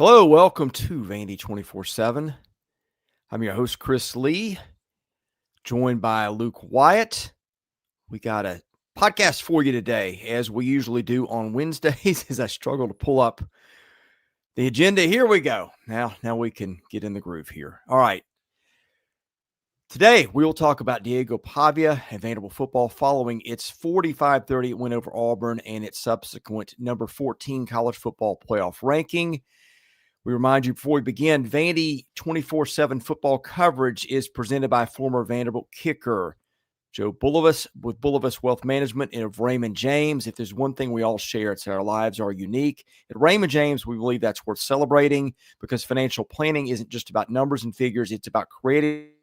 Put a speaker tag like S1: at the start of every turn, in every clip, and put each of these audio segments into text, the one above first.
S1: Hello, welcome to Vandy 24/7. I'm your host, Chris Lee, joined by Luke Wyatt. We got a podcast for you today, as we usually do on Wednesdays, as I struggle to pull up the agenda. Here we go. Now we can get in the groove here. All right. Today, we will talk about Diego Pavia and Vanderbilt football following its 45-30 win over Auburn and its subsequent number 14 college football playoff ranking. We remind you before we begin, Vandy 24/7 football coverage is presented by former Vanderbilt kicker Joe Bulovas with Bulovas Wealth Management and of Raymond James. If there's one thing we all share, it's our lives are unique. At Raymond James, we believe that's worth celebrating because financial planning isn't just about numbers and figures. It's about creating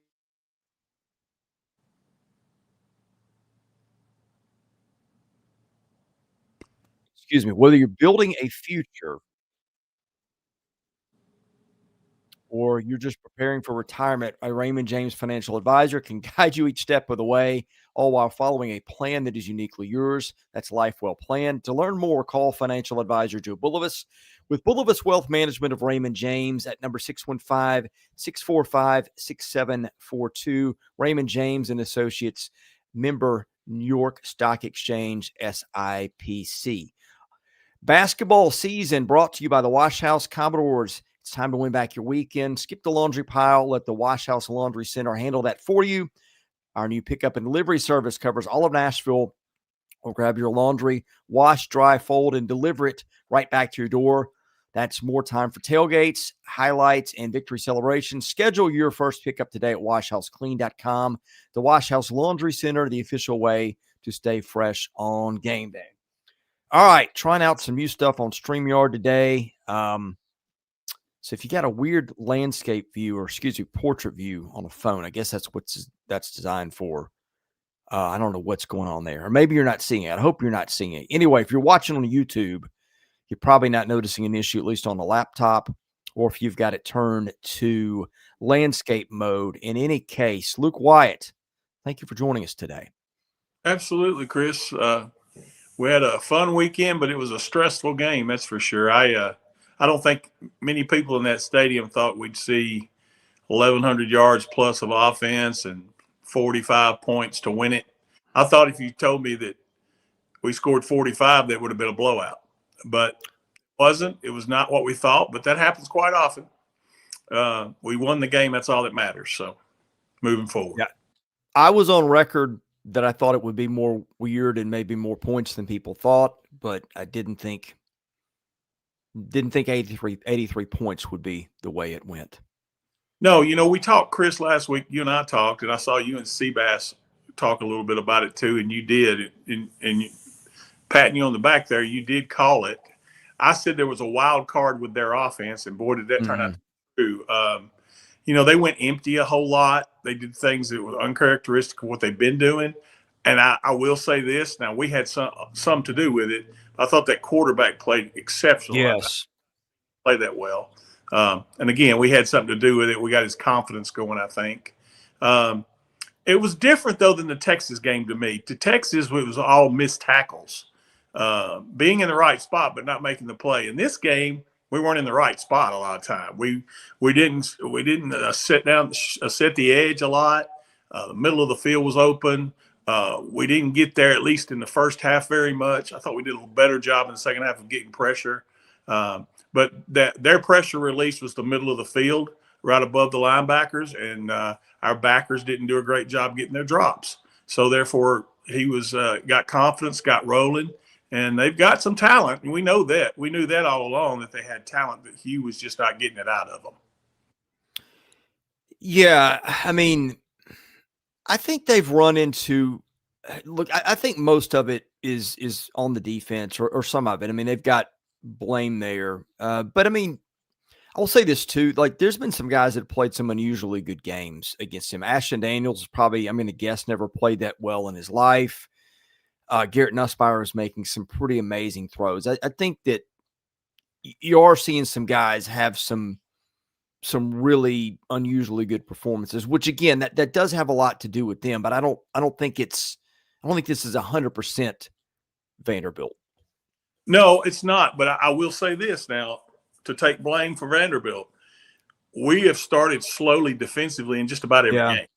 S1: whether you're building a future or you're just preparing for retirement, a Raymond James financial advisor can guide you each step of the way, all while following a plan that is uniquely yours. That's life well planned. To learn more, call financial advisor Joe Bulovas with Bulovas Wealth Management of Raymond James at number 615-645-6742. Raymond James and Associates, member New York Stock Exchange, SIPC. Basketball season brought to you by the Wash House Commodores. It's time to win back your weekend. Skip the laundry pile. Let the Wash House Laundry Center handle that for you. Our new pickup and delivery service covers all of Nashville. Or grab your laundry, wash, dry, fold, and deliver it right back to your door. That's more time for tailgates, highlights, and victory celebrations. Schedule your first pickup today at washhouseclean.com. The Wash House Laundry Center, the official way to stay fresh on game day. All right, trying out some new stuff on StreamYard today. So if you got a weird landscape view, or portrait view on a phone, I guess that's that's designed for. I don't know what's going on there. Or maybe you're not seeing it. I hope you're not seeing it. Anyway, if you're watching on YouTube, you're probably not noticing an issue, at least on the laptop, or if you've got it turned to landscape mode. In any case, Luke Wyatt, thank you for joining us today.
S2: Absolutely, Chris. We had a fun weekend, but it was a stressful game, that's for sure. I don't think many people in that stadium thought we'd see 1,100 yards plus of offense and 45 points to win it. I thought if you told me that we scored 45, that would have been a blowout. But it wasn't. It was not what we thought, but that happens quite often. We won the game. That's all that matters. So moving forward.
S1: Yeah. I was on record that I thought it would be more weird and maybe more points than people thought, but I didn't think 83 points would be the way it went.
S2: No, we talked, Chris, last week. You and I talked, and I saw you and Seabass talk a little bit about it too, and you did. And patting you on the back there, you did call it. I said there was a wild card with their offense, and boy, did that turn out true. They went empty a whole lot. They did things that were uncharacteristic of what they've been doing. And I will say this. Now, we had some to do with it. I thought that quarterback played exceptional.
S1: Yes.
S2: Played that well. And again, we had something to do with it. We got his confidence going, I think. It was different, though, than the Texas game to me. To Texas, it was all missed tackles. Being in the right spot but not making the play. In this game, we weren't in the right spot a lot of time. We didn't set the edge a lot. The middle of the field was open. We didn't get there, at least in the first half, very much. I thought we did a little better job in the second half of getting pressure. But their pressure release was the middle of the field, right above the linebackers, and our backers didn't do a great job getting their drops. So therefore, he got confidence, got rolling. And they've got some talent, and we know that. We knew that all along, that they had talent, that Hugh was just not getting it out of them.
S1: Yeah, I mean, I think they've run into – look, I think most of it is on the defense or some of it. I mean, they've got blame there. But, I mean, I'll say this too. Like, there's been some guys that have played some unusually good games against him. Ashton Daniels probably, I'm going to guess, never played that well in his life. Garrett Nussbauer is making some pretty amazing throws. I think that you are seeing some guys have some really unusually good performances, which again, that does have a lot to do with them, but I don't think this is 100% Vanderbilt.
S2: No, it's not. But I will say this now, to take blame for Vanderbilt. We have started slowly defensively in just about every
S1: Yeah.
S2: game.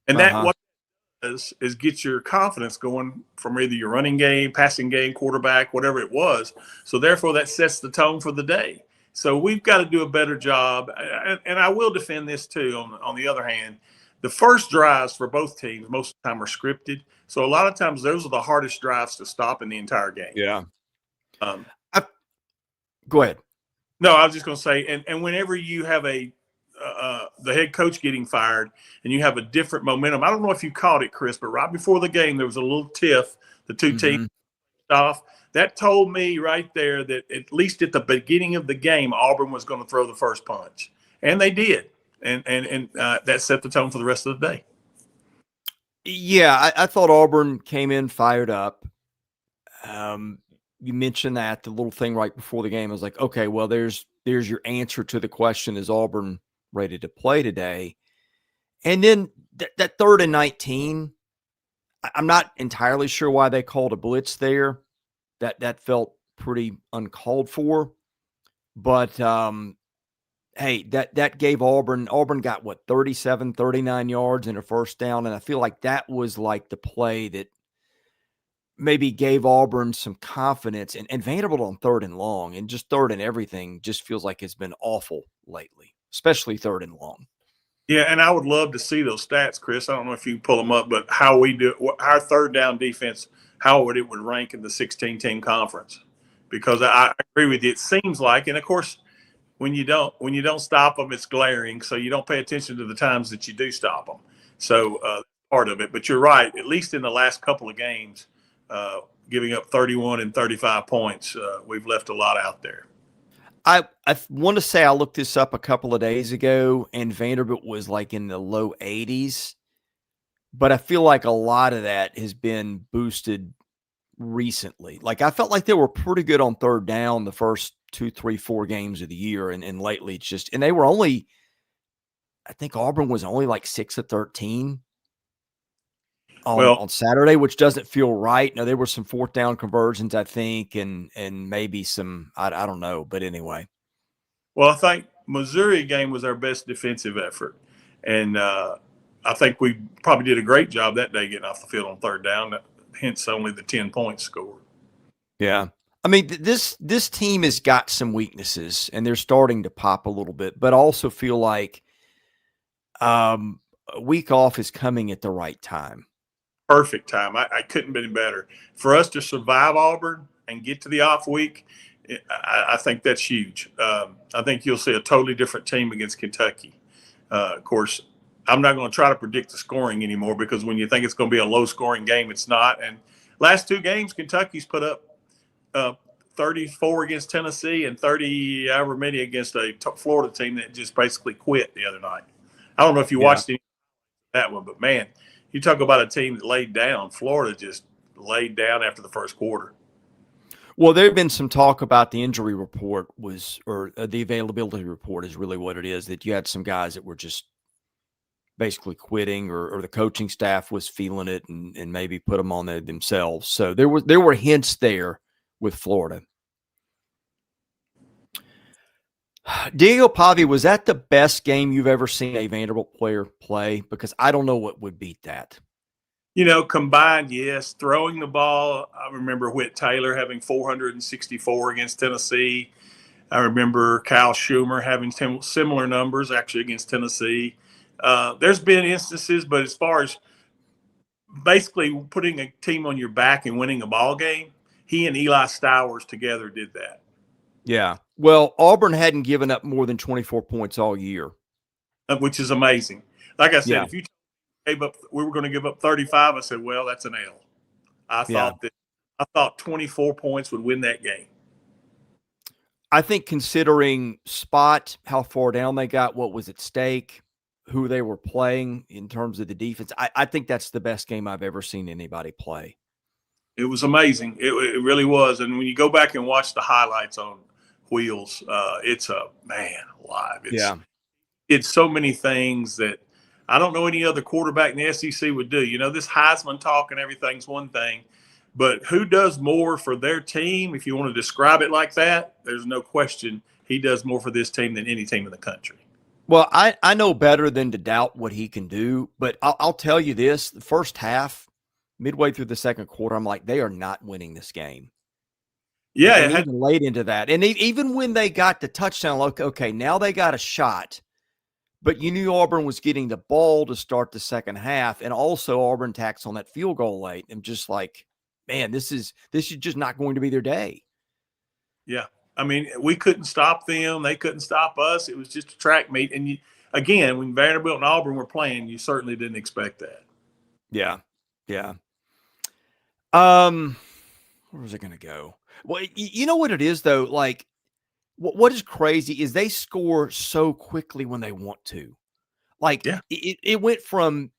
S2: And that what it does is get your confidence going from either your running game, passing game, quarterback, whatever it was. So therefore that sets the tone for the day. So we've got to do a better job. And I will defend this too. On the other hand, the first drives for both teams most of the time are scripted. So a lot of times those are the hardest drives to stop in the entire game.
S1: Yeah. Go ahead.
S2: No, I was just going to say, and whenever you have the head coach getting fired and you have a different momentum, I don't know if you caught it, Chris, but right before the game there was a little tiff. The two teams off. That told me right there that at least at the beginning of the game, Auburn was going to throw the first punch, and they did, and that set the tone for the rest of the day.
S1: Yeah, I thought Auburn came in fired up. You mentioned that the little thing right before the game. I was like, okay, well, there's your answer to the question: is Auburn ready to play today? And then that 3rd and 19, I'm not entirely sure why they called a blitz there. That felt pretty uncalled for. But hey, that gave Auburn got what, 37, 39 yards and a first down, and I feel like that was like the play that maybe gave Auburn some confidence, and Vanderbilt on 3rd and long and just 3rd and everything just feels like it's been awful lately, especially 3rd and long.
S2: Yeah, and I would love to see those stats, Chris. I don't know if you can pull them up, but how we do our 3rd down defense, how it would rank in the 16-team conference. Because I agree with you. It seems like, and of course, when you don't stop them, it's glaring. So you don't pay attention to the times that you do stop them. So part of it. But you're right. At least in the last couple of games, giving up 31 and 35 points, we've left a lot out there.
S1: I want to say I looked this up a couple of days ago, and Vanderbilt was like in the low 80s. But I feel like a lot of that has been boosted recently. Like I felt like they were pretty good on 3rd down the first 2, 3, 4 games of the year. And lately it's just, and they were only, I think Auburn was only like 6 of 13 on Saturday, which doesn't feel right. Now there were some 4th down conversions, I think, and maybe some, I don't know, but anyway.
S2: Well, I think Missouri game was our best defensive effort. And I think we probably did a great job that day getting off the field on 3rd down, hence only the 10 points scored.
S1: Yeah. I mean, this team has got some weaknesses, and they're starting to pop a little bit, but I also feel like a week off is coming at the right time.
S2: Perfect time. I couldn't be better. For us to survive Auburn and get to the off week, I think that's huge. I think you'll see a totally different team against Kentucky. Of course, I'm not going to try to predict the scoring anymore because when you think it's going to be a low-scoring game, it's not. And last 2 games, Kentucky's put up 34 against Tennessee and 30 however many against a Florida team that just basically quit the other night. I don't know if you watched that one, but, man, you talk about a team that laid down. Florida just laid down after the first quarter.
S1: Well, there had been some talk about the injury report or the availability report is really what it is, that you had some guys that were just basically quitting or the coaching staff was feeling it and maybe put them on there themselves. So there were hints there with Florida. Diego Pavia, was that the best game you've ever seen a Vanderbilt player play? Because I don't know what would beat that.
S2: You know, combined, yes. Throwing the ball, I remember Whit Taylor having 464 against Tennessee. I remember Kyle Schumer having similar numbers actually against Tennessee. There's been instances, but as far as basically putting a team on your back and winning a ball game, he and Eli Stowers together did that.
S1: Yeah. Well, Auburn hadn't given up more than 24 points all year,
S2: which is amazing. Like I said,
S1: yeah.
S2: If you gave up, we were going to give up 35. I said, well, that's an L. I thought 24 points would win that game.
S1: I think considering spot, how far down they got, what was at stake, who they were playing in terms of the defense, I think that's the best game I've ever seen anybody play.
S2: It was amazing. It really was. And when you go back and watch the highlights on Wheels, it's a man alive. It's so many things that I don't know any other quarterback in the SEC would do. You know, this Heisman talk and everything's one thing, but who does more for their team? If you want to describe it like that, there's no question he does more for this team than any team in the country.
S1: Well, I know better than to doubt what he can do, but I'll tell you this: the first half, midway through the second quarter, I'm like, they are not winning this game.
S2: Yeah,
S1: And even late into that, and even when they got the touchdown, like, okay, now they got a shot. But you knew Auburn was getting the ball to start the second half, and also Auburn tacks on that field goal late. I'm just like, man, this is just not going to be their day.
S2: Yeah. I mean, we couldn't stop them. They couldn't stop us. It was just a track meet. And again, when Vanderbilt and Auburn were playing, you certainly didn't expect that.
S1: Yeah. Yeah. Where was it going to go? Well, you know what it is though? Like, what is crazy is they score so quickly when they want to. Like,
S2: Yeah.
S1: it went from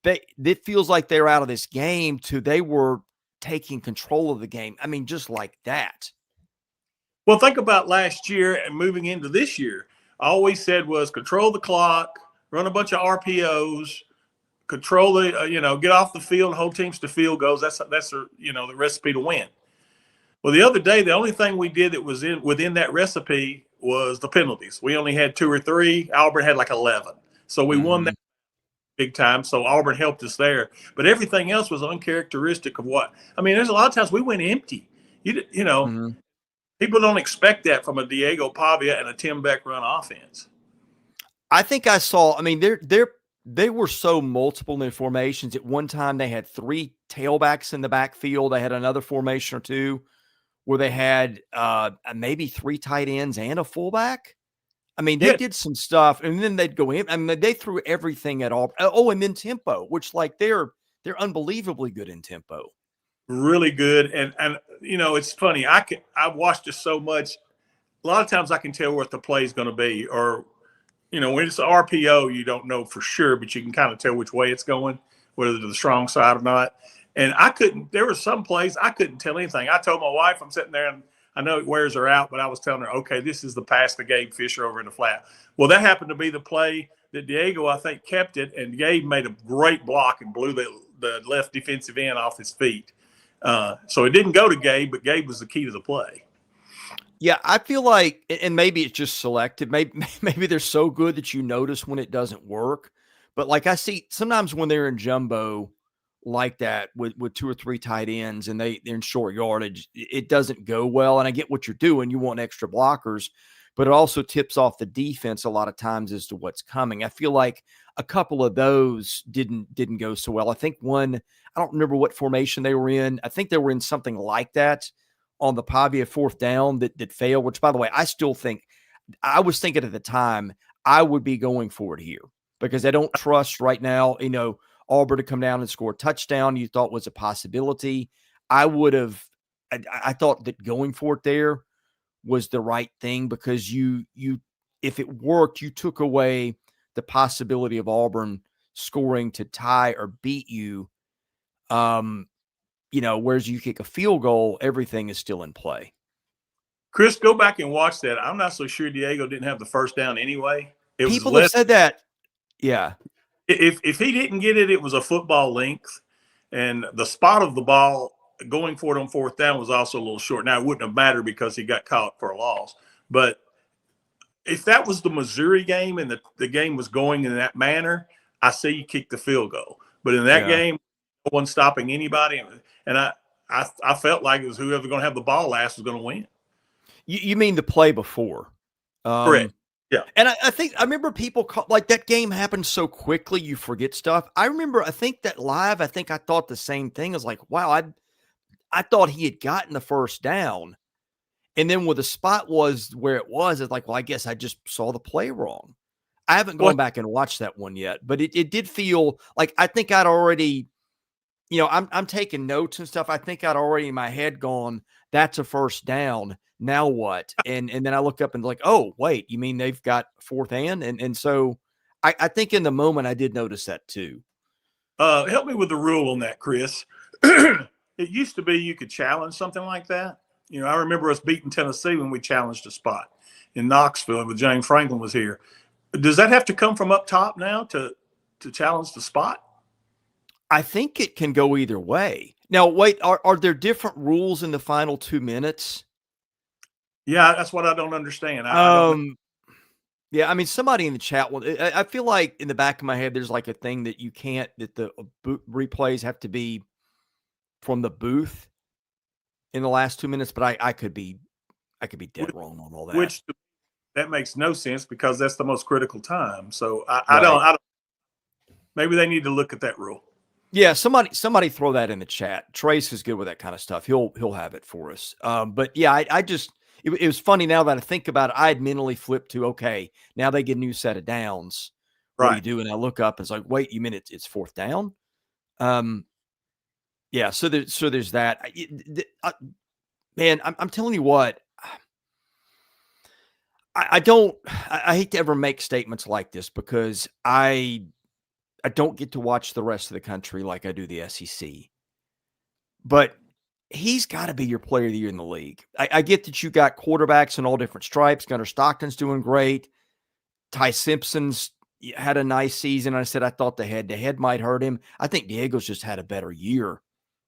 S1: it feels like they're out of this game to they were taking control of the game. I mean, just like that.
S2: Well, think about last year and moving into this year. I always said was control the clock, run a bunch of RPOs, control the, get off the field and hold teams to field goals. That's the recipe to win. Well, the other day, the only thing we did that was within that recipe was the penalties. We only had 2 or 3. Auburn had like 11. So we won that big time. So Auburn helped us there. But everything else was uncharacteristic of what – I mean, there's a lot of times we went empty. People don't expect that from a Diego Pavia and a Tim Beck run offense.
S1: I think I saw – I mean, they were so multiple in their formations. At one time, they had 3 tailbacks in the backfield. They had another formation or 2 where they had maybe 3 tight ends and a fullback. I mean, they did some stuff, and then they'd go in. I mean, they threw everything at all. Oh, and then tempo, which like they're unbelievably good in tempo.
S2: Really good, and it's funny. I've watched it so much. A lot of times I can tell what the play is going to be, or when it's RPO, you don't know for sure, but you can kind of tell which way it's going, whether to the strong side or not. And there were some plays I couldn't tell anything. I told my wife, I'm sitting there and I know it wears her out, but I was telling her, okay, this is the pass to Gabe Fisher over in the flat. Well, that happened to be the play that Diego, I think, kept it, and Gabe made a great block and blew the left defensive end off his feet. So it didn't go to Gabe, but Gabe was the key to the play.
S1: Yeah, I feel like, and maybe it's just selective. Maybe they're so good that you notice when it doesn't work. But like I see sometimes when they're in jumbo like that with 2 or 3 tight ends and they're in short yardage, it doesn't go well. And I get what you're doing. You want extra blockers, but it also tips off the defense a lot of times as to what's coming. I feel like a couple of those didn't go so well. I think one, I don't remember what formation they were in. I think they were in something like that on the Pavia 4th down that failed, which by the way, I still think, I was thinking at the time, I would be going for it here because I don't trust right now, Auburn to come down and score a touchdown you thought was a possibility. I thought that going for it there was the right thing because you if it worked, you took away the possibility of Auburn scoring to tie or beat you. Whereas you kick a field goal, everything is still in play.
S2: Chris, go back and watch that. I'm not so sure Diego didn't have the first down anyway.
S1: People have said that. Yeah.
S2: If he didn't get it, it was a football length. And the spot of the ball going for it on 4th down was also a little short. Now, it wouldn't have mattered because he got caught for a loss. But if that was the Missouri game and the game was going in that manner, I say you kick the field goal. But in that game, no one's stopping anybody. And I felt like it was whoever's going to have the ball last was going to win.
S1: You mean the play before?
S2: Correct. Yeah.
S1: And I think I remember people like that game happened so quickly you forget stuff. I think that live, I thought the same thing. I was like, wow, I thought he had gotten the first down. And then where the spot was where it was, it's like, well, I guess I just saw the play wrong. I haven't gone back and watched that one yet, but it did feel like I think I'd already, I'm taking notes and stuff. I think I'd already in my head gone, that's a first down. Now what? And then I look up and like, oh, wait, you mean they've got 4th and so I think in the moment I did notice that too.
S2: Help me with the rule on that, Chris. It used to be you could challenge something like that. I remember us beating Tennessee when we challenged a spot in Knoxville when James Franklin was here. Does that have to come from up top now to challenge the spot?
S1: I think it can go either way. Now, wait, are there different rules in the final 2 minutes?
S2: Yeah, that's what I don't understand. I don't know.
S1: Um, yeah, I mean, somebody in the chat will. I feel like in the back of my head, there's like a thing that you can't, that the replays have to be from the booth in the last 2 minutes, but I could be dead wrong on all that.
S2: Which that makes no sense because that's the most critical time. So
S1: Right.
S2: I don't. Maybe they need to look at that rule.
S1: Yeah, somebody throw that in the chat. Trace is good with that kind of stuff. He'll have it for us. But yeah, I just it was funny now that I think about it. I had mentally flipped to, okay, now they get a new set of downs. What do you
S2: Right.
S1: do? And I look up and it's like, wait, you mean it's fourth down? Yeah. So there's that. Man, I'm telling you what. I don't. I hate to ever make statements like this because I don't get to watch the rest of the country like I do the SEC. But he's got to be your player of the year in the league. I get that you got quarterbacks in all different stripes. Gunnar Stockton's doing great. Ty Simpson's had a nice season. I said I thought the head-to-head might hurt him. I think Diego's just had a better year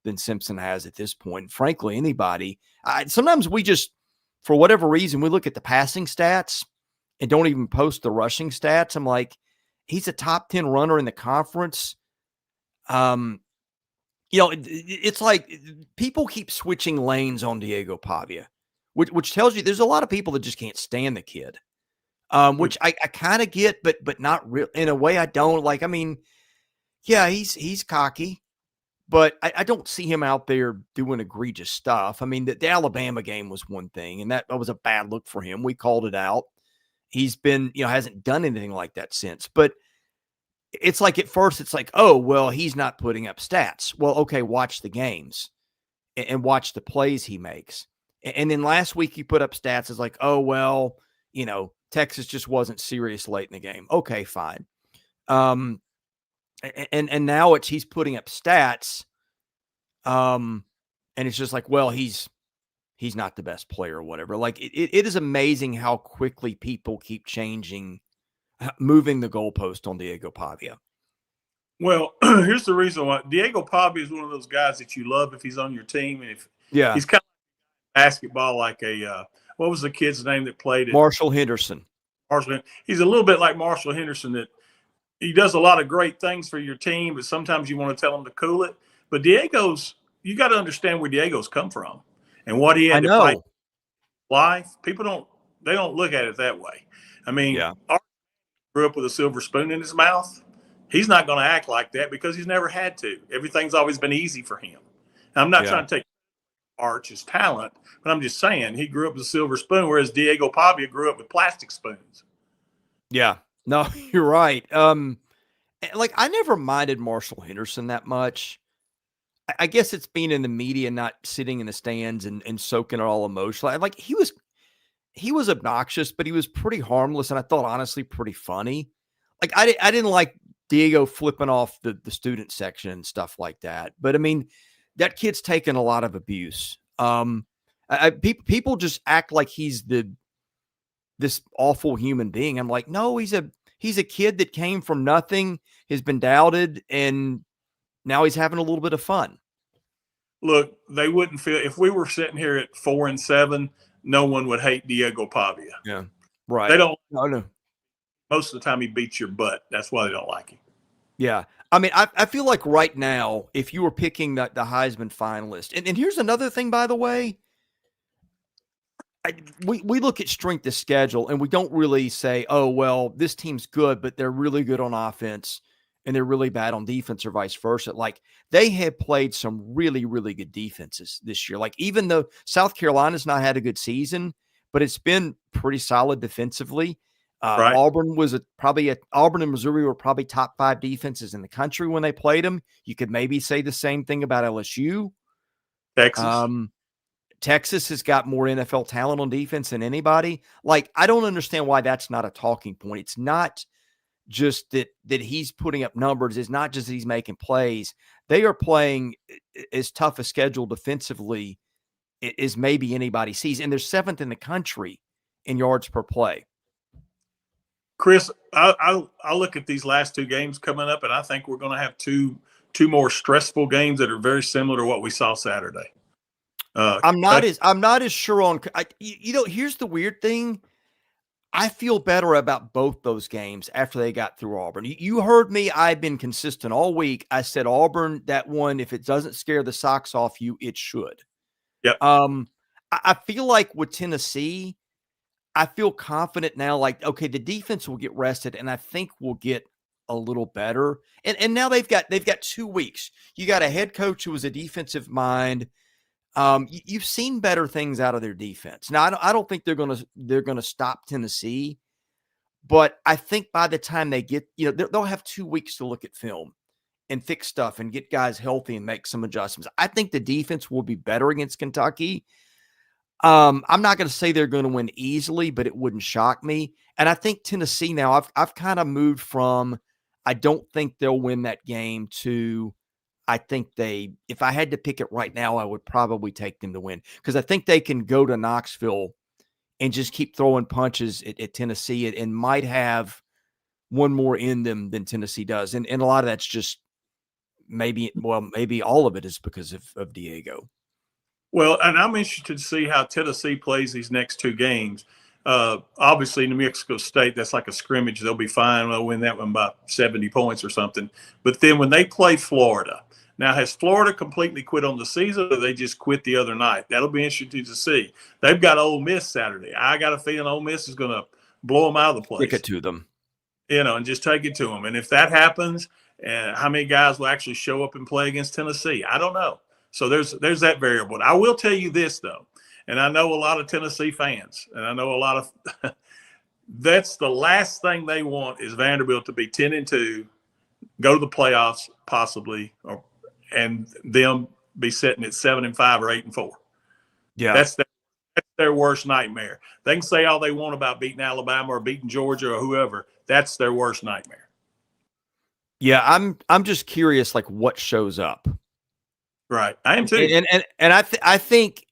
S1: than Simpson has at this point. Frankly, anybody. Sometimes we just, for whatever reason, we look at the passing stats and don't even post the rushing stats. I'm like, he's a top 10 runner in the conference. It's like people keep switching lanes on Diego Pavia, which tells you there's a lot of people that just can't stand the kid. Which I kind of get, but not real in a way. I don't like. I mean, yeah, he's cocky, but I don't see him out there doing egregious stuff. I mean, the Alabama game was one thing, and that was a bad look for him. We called it out. He's been, hasn't done anything like that since. But it's like at first, it's like, oh, well, he's not putting up stats. Well, okay, watch the games and watch the plays he makes. And then last week he put up stats as like, oh, well, Texas just wasn't serious late in the game. Okay, fine. And now he's putting up stats. And it's just like, well, he's not the best player or whatever. Like it is amazing how quickly people keep changing, moving the goalpost on Diego Pavia.
S2: Well, here's the reason why. Diego Pavia is one of those guys that you love if he's on your team, and if he's kind of basketball like what was the kid's name that played it?
S1: Marshall Henderson.
S2: He's a little bit like Marshall Henderson, that he does a lot of great things for your team, but sometimes you want to tell him to cool it. But you got to understand where Diego's come from and what he had to fight life. People don't look at it that way. I mean, Auburn grew up with a silver spoon in his mouth. He's not going to act like that because he's never had to. Everything's always been easy for him. Now, I'm not trying to take Arch's talent, but I'm just saying he grew up with a silver spoon, whereas Diego Pavia grew up with plastic spoons.
S1: Yeah, no, you're right. Like I never minded Marshall Henderson that much. I guess it's being in the media, not sitting in the stands and soaking it all emotionally. Like he was obnoxious, but he was pretty harmless, and I thought honestly pretty funny. Like I didn't like Diego flipping off the student section and stuff like that. But I mean, that kid's taken a lot of abuse. People just act like he's this awful human being. I'm like, no, he's a kid that came from nothing, has been doubted, and now he's having a little bit of fun.
S2: Look, they wouldn't feel if we were sitting here at 4-7, no one would hate Diego Pavia.
S1: Yeah, right.
S2: They don't.
S1: No.
S2: Most of the time, he beats your butt. That's why they don't like him.
S1: Yeah. I mean, I feel like right now, if you were picking the Heisman finalist, and here's another thing, by the way, we look at strength of schedule and we don't really say, oh, well, this team's good, but they're really good on offense and they're really bad on defense or vice versa. Like they have played some really, really good defenses this year. Like even though South Carolina's not had a good season, but it's been pretty solid defensively.
S2: Right.
S1: Auburn and Missouri were probably top 5 defenses in the country when they played them. You could maybe say the same thing about LSU. Texas has got more NFL talent on defense than anybody. Like, I don't understand why that's not a talking point. It's not just that he's putting up numbers. It's not just that he's making plays. They are playing as tough a schedule defensively as maybe anybody sees. And they're 7th in the country in yards per play.
S2: Chris, I look at these last 2 games coming up, and I think we're going to have two more stressful games that are very similar to what we saw Saturday.
S1: I'm not as sure on. Here's the weird thing. I feel better about both those games after they got through Auburn. You heard me. I've been consistent all week. I said Auburn, that one, if it doesn't scare the socks off you, it should.
S2: Yep.
S1: I feel like with Tennessee, I feel confident now. Like, okay, the defense will get rested, and I think we'll get a little better. And now they've got 2 weeks. You got a head coach who was a defensive mind. You've seen better things out of their defense. Now, I don't think they're gonna stop Tennessee, but I think by the time they get, they'll have 2 weeks to look at film and fix stuff and get guys healthy and make some adjustments. I think the defense will be better against Kentucky. I'm not going to say they're going to win easily, but it wouldn't shock me. And I think Tennessee now, I've kind of moved from I don't think they'll win that game to I think if I had to pick it right now, I would probably take them to win because I think they can go to Knoxville and just keep throwing punches at Tennessee and might have one more in them than Tennessee does. And a lot of that's just maybe all of it is because of Diego.
S2: Well, and I'm interested to see how Tennessee plays these next 2 games. Obviously, New Mexico State, that's like a scrimmage. They'll be fine. They'll win that one by 70 points or something. But then when they play Florida, now has Florida completely quit on the season or they just quit the other night? That'll be interesting to see. They've got Ole Miss Saturday. I got a feeling Ole Miss is going to blow them out of the place.
S1: Stick it to them.
S2: And just take it to them. And if that happens, how many guys will actually show up and play against Tennessee? I don't know. So there's that variable. I will tell you this, though, and I know a lot of Tennessee fans, and I know a lot of that's the last thing they want is Vanderbilt to be 10-2, go to the playoffs possibly, and them be sitting at 7-5 or 8-4.
S1: Yeah,
S2: that's their worst nightmare. They can say all they want about beating Alabama or beating Georgia or whoever. That's their worst nightmare.
S1: Yeah, I'm just curious, like what shows up.
S2: Right, I am too.
S1: And I think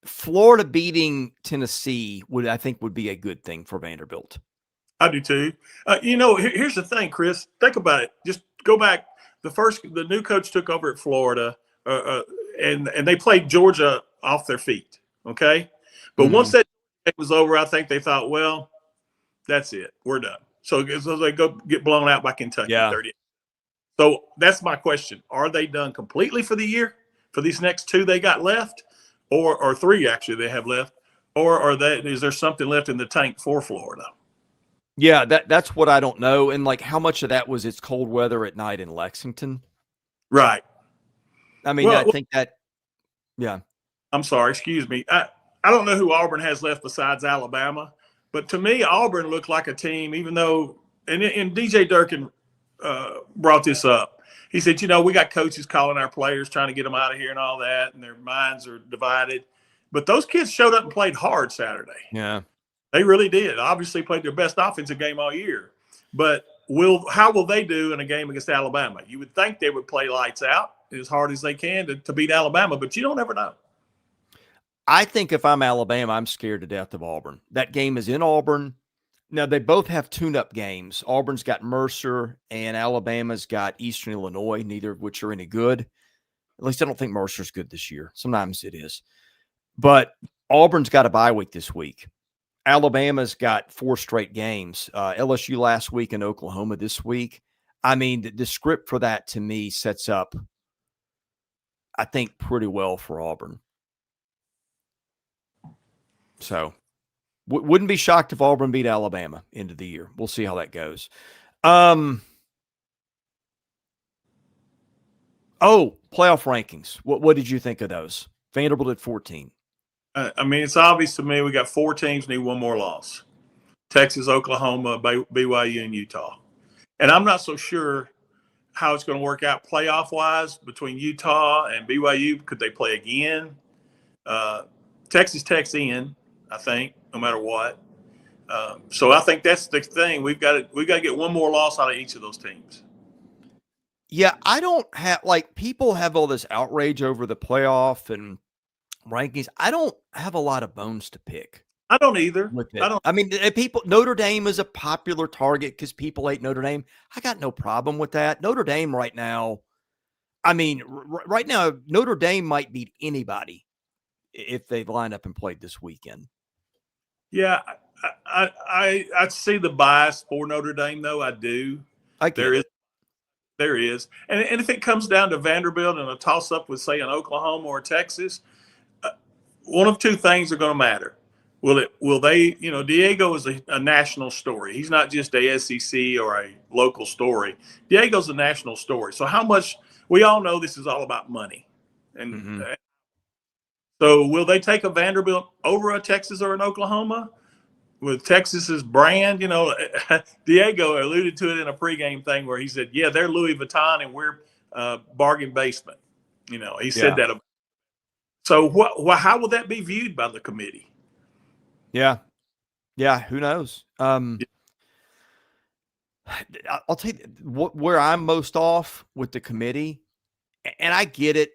S1: Florida beating Tennessee would be a good thing for Vanderbilt.
S2: I do too. Here's the thing, Chris. Think about it. Just go back. The new coach took over at Florida, and they played Georgia off their feet. Okay, but once that game was over, I think they thought, well, that's it. We're done. So they go get blown out by Kentucky.
S1: Yeah.
S2: 30. So that's my question. Are they done completely for the year for these next 2 they got left, or 3 actually they have left, or is there something left in the tank for Florida?
S1: Yeah, that's what I don't know. And like how much of that was it's cold weather at night in Lexington?
S2: Right.
S1: I mean, I think that, yeah.
S2: I'm sorry, excuse me. I don't know who Auburn has left besides Alabama, but to me, Auburn looked like a team, even though, and DJ Durkin brought this up. He said, we got coaches calling our players, trying to get them out of here and all that, and their minds are divided. But those kids showed up and played hard Saturday.
S1: Yeah.
S2: They really did. Obviously played their best offensive game all year. But how will they do in a game against Alabama? You would think they would play lights out as hard as they can to beat Alabama, but you don't ever know.
S1: I think if I'm Alabama, I'm scared to death of Auburn. That game is in Auburn. Now, they both have tune-up games. Auburn's got Mercer, and Alabama's got Eastern Illinois, neither of which are any good. At least I don't think Mercer's good this year. Sometimes it is. But Auburn's got a bye week this week. Alabama's got 4 straight games. LSU last week and Oklahoma this week. I mean, the script for that, to me, sets up, I think, pretty well for Auburn. So wouldn't be shocked if Auburn beat Alabama into the year. We'll see how that goes. Playoff rankings. What did you think of those? Vanderbilt at 14.
S2: I mean, it's obvious to me we got 4 teams need one more loss. Texas, Oklahoma, BYU, and Utah. And I'm not so sure how it's going to work out playoff-wise between Utah and BYU. Could they play again? Texas Tech's in, I think, no matter what. So I think that's the thing. We've got to get one more loss out of each of those teams.
S1: Yeah, I don't have people have all this outrage over the playoff and rankings. I don't have a lot of bones to pick.
S2: I don't either.
S1: I mean, Notre Dame is a popular target because people hate Notre Dame. I got no problem with that. Notre Dame right now, Notre Dame might beat anybody if they line up and played this weekend.
S2: Yeah, I see the bias for Notre Dame, though. I do.
S1: I get it.
S2: There is. And if it comes down to Vanderbilt and a toss-up with, say, an Oklahoma or Texas, one of two things are going to matter. Will they, Diego is a national story. He's not just a SEC or a local story. Diego's a national story. So how much – we all know this is all about money. And so will they take a Vanderbilt over a Texas or an Oklahoma? With Texas's brand, Diego alluded to it in a pregame thing where he said, yeah, they're Louis Vuitton and we're bargain basement. He said that. So how will that be viewed by the committee?
S1: Yeah. Yeah. Who knows? I'll tell you where I'm most off with the committee, and I get it,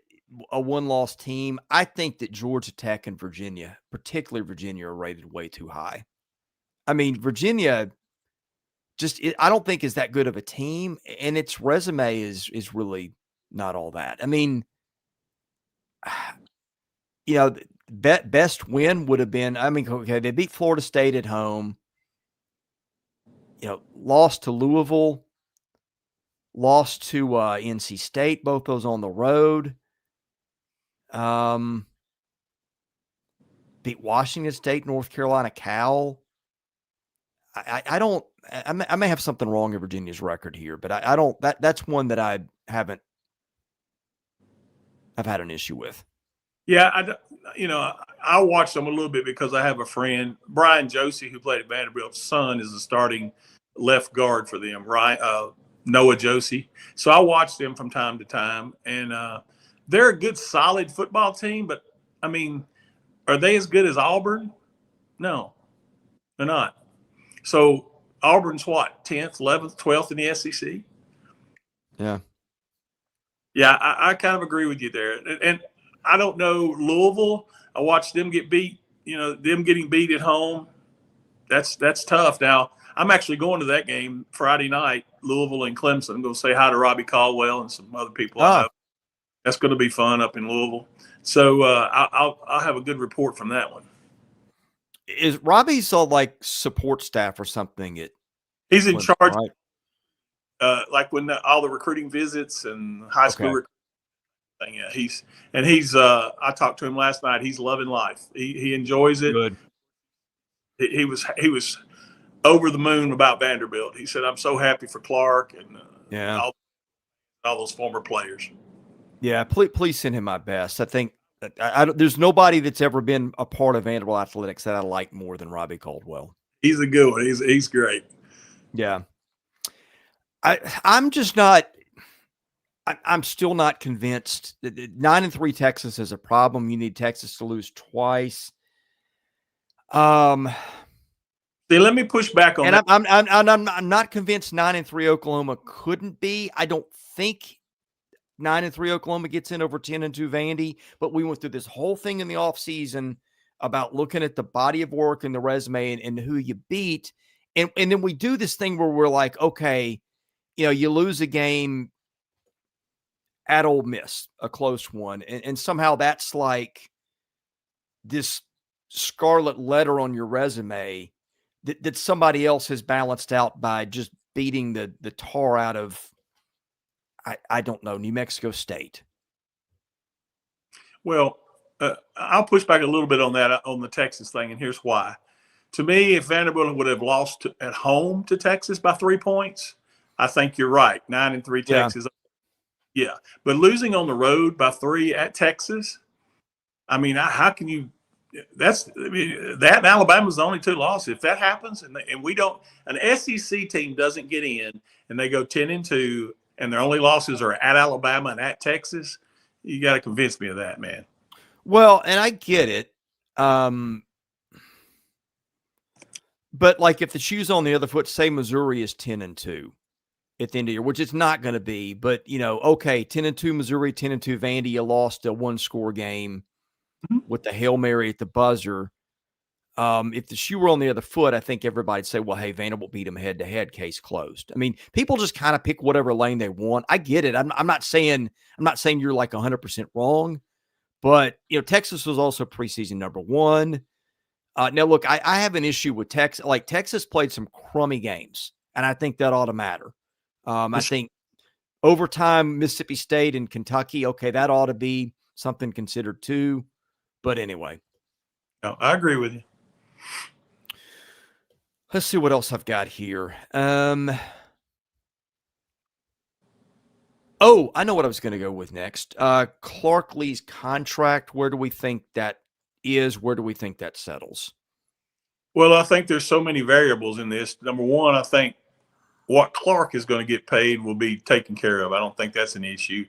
S1: a one-loss team. I think that Georgia Tech and Virginia, particularly Virginia, are rated way too high. I mean, Virginia I don't think is that good of a team, and its resume is really not all that. I mean, best win would have been, okay, they beat Florida State at home, lost to Louisville, lost to NC State, both those on the road. Beat Washington State, North Carolina, Cal. I may have something wrong in Virginia's record here, but I don't, that's one that I've had an issue with.
S2: Yeah, I watched them a little bit because I have a friend, Brian Josie, who played at Vanderbilt's son, is the starting left guard for them, right? Noah Josie. So I watched them from time to time, and they're a good, solid football team. But I mean, are they as good as Auburn? No, they're not. So Auburn's what, 10th, 11th, 12th in the SEC?
S1: Yeah.
S2: Yeah, I kind of agree with you there. And I don't know Louisville. I watched them get beat, them getting beat at home. That's tough. Now, I'm actually going to that game Friday night, Louisville and Clemson. I'm going to say hi to Robbie Caldwell and some other people I know. That's going to be fun up in Louisville. So I'll have a good report from that one.
S1: Is Robbie's like support staff or something?
S2: He's in charge,
S1: right?
S2: Like when all the recruiting visits and high school recruiting. Yeah, he's I talked to him last night. He's loving life. He enjoys it.
S1: Good.
S2: He was over the moon about Vanderbilt. He said, "I'm so happy for Clark and all those former players."
S1: Yeah, please send him my best. I think there's nobody that's ever been a part of Vanderbilt athletics that I like more than Robbie Caldwell.
S2: He's a good one. He's great.
S1: Yeah, I'm just not. I'm still not convinced that 9-3 Texas is a problem. You need Texas to lose twice.
S2: See, let me push back on
S1: and
S2: that.
S1: I'm not convinced 9-3 Oklahoma couldn't be. I don't think 9-3 Oklahoma gets in over 10-2 Vandy, but we went through this whole thing in the offseason about looking at the body of work and the resume and who you beat. And then we do this thing where we're like, okay, you lose a game at Ole Miss, a close one. And somehow that's like this scarlet letter on your resume that somebody else has balanced out by just beating the tar out of, I don't know, New Mexico State.
S2: Well, I'll push back a little bit on that, on the Texas thing, and here's why. To me, if Vanderbilt would have lost at home to Texas by 3 points, I think you're right. 9-3 Texas. Yeah, but losing on the road by 3 at Texas, I mean, how can you? That and Alabama's the only 2 losses. If that happens, and we don't, an SEC team doesn't get in, and they go 10-2, and their only losses are at Alabama and at Texas, you got to convince me of that, man.
S1: Well, and I get it, but like if the shoe's on the other foot, say Missouri is 10-2. At the end of the year, which it's not going to be, but okay, 10-2 Missouri, 10-2 Vandy, you lost a 1-score game with the Hail Mary at the buzzer. If the shoe were on the other foot, I think everybody'd say, well, hey, Vanderbilt beat them head-to-head, case closed. I mean, people just kind of pick whatever lane they want. I get it. I'm not saying you're like 100% wrong, But, Texas was also preseason number one. Now, look, I have an issue with Texas. Like, Texas played some crummy games, and I think that ought to matter. I think overtime, Mississippi State and Kentucky, okay, that ought to be something considered too. But anyway.
S2: No, I agree with you.
S1: Let's see what else I've got here. Oh, I know what I was going to go with next. Clark Lee's contract, where do we think that is? Where do we think that settles?
S2: Well, I think there's so many variables in this. Number one, I think what Clark is going to get paid will be taken care of. I don't think that's an issue.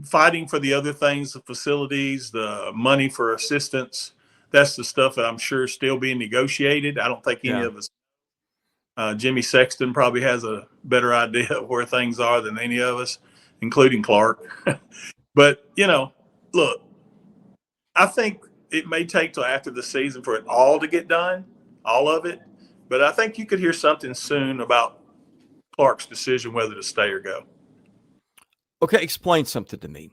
S2: Fighting for the other things, the facilities, the money for assistants, that's the stuff that I'm sure is still being negotiated. I don't think any of us. Jimmy Sexton probably has a better idea of where things are than any of us, including Clark. But, look, I think it may take till after the season for it all to get done, all of it. But I think you could hear something soon about Clark's decision whether to stay or go.
S1: Okay, explain something to me.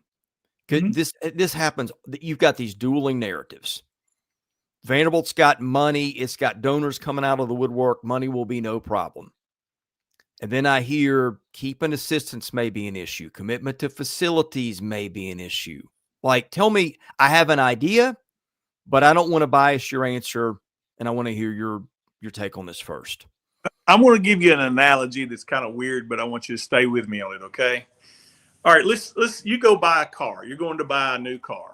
S1: Because this happens. You've got these dueling narratives. Vanderbilt's got money. It's got donors coming out of the woodwork. Money will be no problem. And then I hear keeping assistants may be an issue. Commitment to facilities may be an issue. Like, tell me, I have an idea, but I don't want to bias your answer, and I want to hear your take on this first.
S2: I'm going to give you an analogy that's kind of weird, but I want you to stay with me on it, okay? All right, let's you go buy a car. You're going to buy a new car.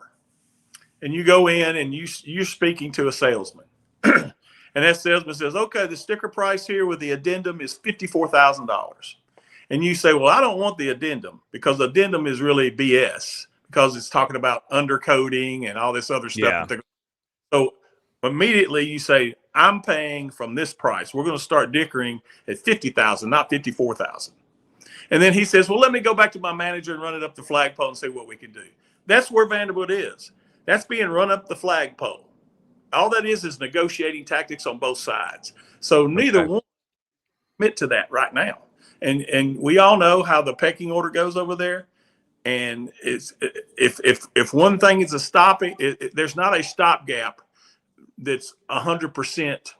S2: And you go in and you're speaking to a salesman. And that salesman says, okay, the sticker price here with the addendum is $54,000. And you say, well, I don't want the addendum because the addendum is really BS because it's talking about undercoating and all this other stuff.
S1: Yeah.
S2: So immediately you say, I'm paying from this price. We're going to start dickering at $50,000, not $54,000. And then he says, well, let me go back to my manager and run it up the flagpole and see what we can do. That's where Vanderbilt is. That's being run up the flagpole. All that is negotiating tactics on both sides. So neither one commit to that right now. And we all know how the pecking order goes over there. And it's if one thing is a stopping, there's not a stopgap that's 100%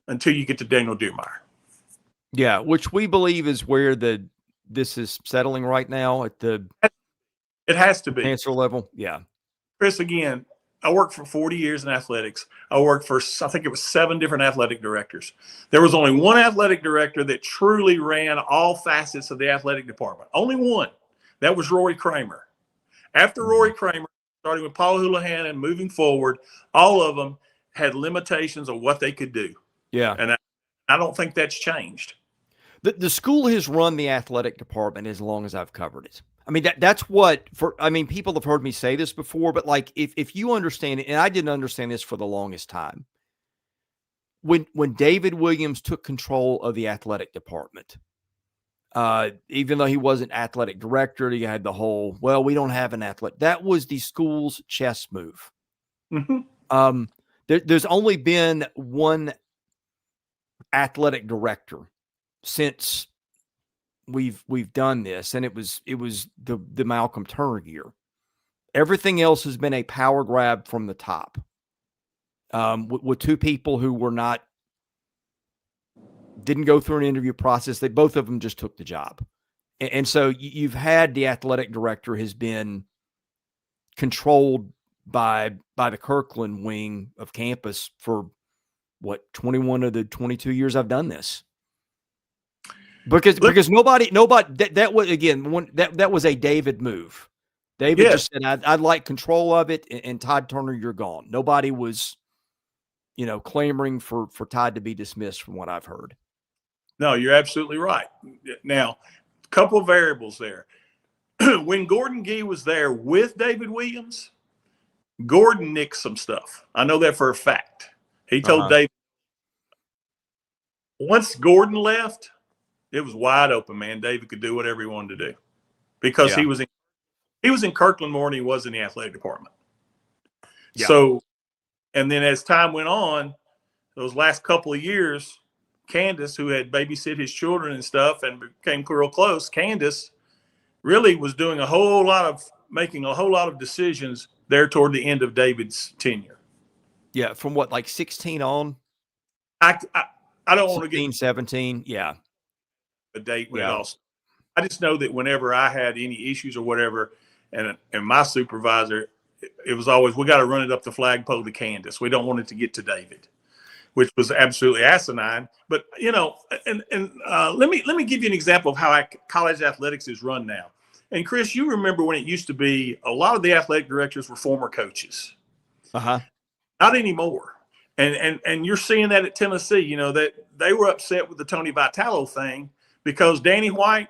S2: until you get to Daniel Dumeyer.
S1: Yeah, which we believe is where this is settling right now at the.
S2: It has to be
S1: chancellor level. Yeah.
S2: Chris, again, I worked for 40 years in athletics. I worked for, I think it was 7 different athletic directors. There was only one athletic director that truly ran all facets of the athletic department. Only one. That was Rory Kramer. After Rory Kramer, starting with Paul Houlihan and moving forward, all of them had limitations of what they could do.
S1: Yeah.
S2: And I don't think that's changed.
S1: The school has run the athletic department as long as I've covered it. I mean, that's people have heard me say this before, but like if you understand it, and I didn't understand this for the longest time, when David Williams took control of the athletic department, even though he wasn't athletic director, he had the whole, well, we don't have an athletic. That was the school's chess move. Mm-hmm. There's only been one athletic director since we've done this, and it was the Malcolm Turner year. Everything else has been a power grab from the top, with 2 people who didn't go through an interview process. Both of them just took the job, and so you've had the athletic director has been controlled by the Kirkland wing of campus for 21 of the 22 years I've done this. Because nobody that was again that was a David move. David just said I'd like control of it, and Todd Turner, you're gone. Nobody was, clamoring for Todd to be dismissed from what I've heard.
S2: No, you're absolutely right. Now, a couple of variables there. When Gordon Gee was there with David Williams, Gordon nicked some stuff. I know that for a fact. He told David. Once Gordon left, it was wide open, man. David could do whatever he wanted to do because he was in Kirkland more than he was in the athletic department. Yeah. So, and then as time went on, those last couple of years, Candace, who had babysit his children and stuff and became real close, Candace really was doing a whole lot of making a whole lot of decisions there toward the end of David's tenure.
S1: Yeah, from what, like 16 on?
S2: I don't want to
S1: 16,
S2: get
S1: 17. Yeah.
S2: a date when it
S1: Yeah.
S2: all started. I just know that whenever I had any issues or whatever, and my supervisor, it was always, we got to run it up the flagpole to Candace. We don't want it to get to David, which was absolutely asinine. But and let me give you an example of how college athletics is run now. And Chris, you remember when it used to be a lot of the athletic directors were former coaches.
S1: Uh-huh.
S2: Not anymore. And you're seeing that at Tennessee. That they were upset with the Tony Vitello thing because Danny White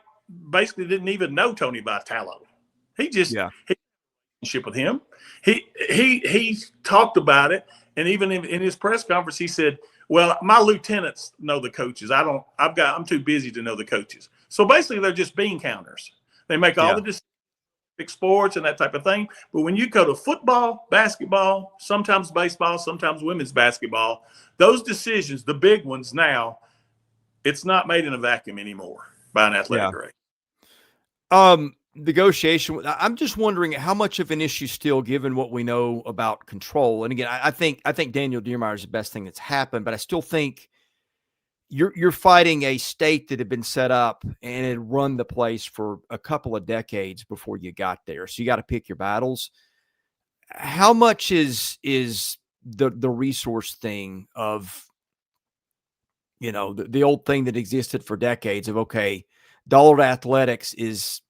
S2: basically didn't even know Tony Vitello. He just with him. He talked about it, and even in his press conference, he said, "Well, my lieutenants know the coaches. I'm too busy to know the coaches." So basically, they're just bean counters. They make all the decisions, sports and that type of thing. But when you go to football, basketball, sometimes baseball, sometimes women's basketball, those decisions, the big ones now, it's not made in a vacuum anymore by an athletic director.
S1: Negotiation. I'm just wondering how much of an issue still, given what we know about control. And again, I think Daniel Diermeyer is the best thing that's happened, but I still think you're fighting a state that had been set up and had run the place for a couple of decades before you got there. So you got to pick your battles. How much is the resource thing of, the old thing that existed for decades of, okay, dollar to athletics is,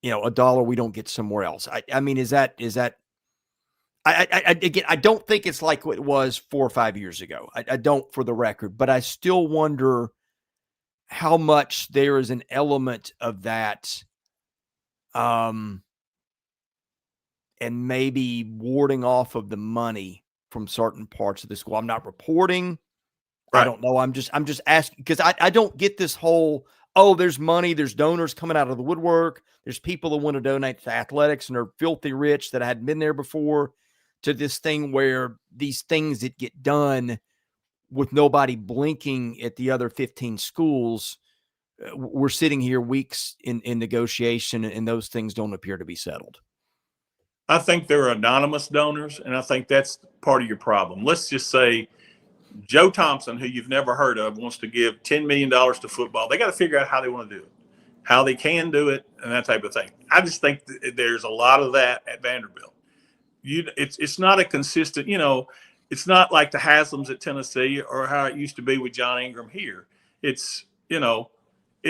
S1: a dollar we don't get somewhere else. I mean, is that again, I don't think it's like what it was 4 or 5 years ago. I don't, for the record, but I still wonder how much there is an element of that, and maybe warding off of the money from certain parts of the school. I'm not reporting. Right. I don't know. I'm just asking because I don't get this whole, oh, there's money, there's donors coming out of the woodwork. There's people that want to donate to athletics and are filthy rich that hadn't been there before, to this thing where these things that get done with nobody blinking at the other 15 schools, we're sitting here weeks in negotiation and those things don't appear to be settled.
S2: I think they're anonymous donors, and I think that's part of your problem. Let's just say Joe Thompson, who you've never heard of, wants to give $10 million to football. They got to figure out how they want to do it, how they can do it, and that type of thing. I just think there's a lot of that at Vanderbilt. It's not a consistent, it's not like the Haslams at Tennessee or how it used to be with John Ingram here. It's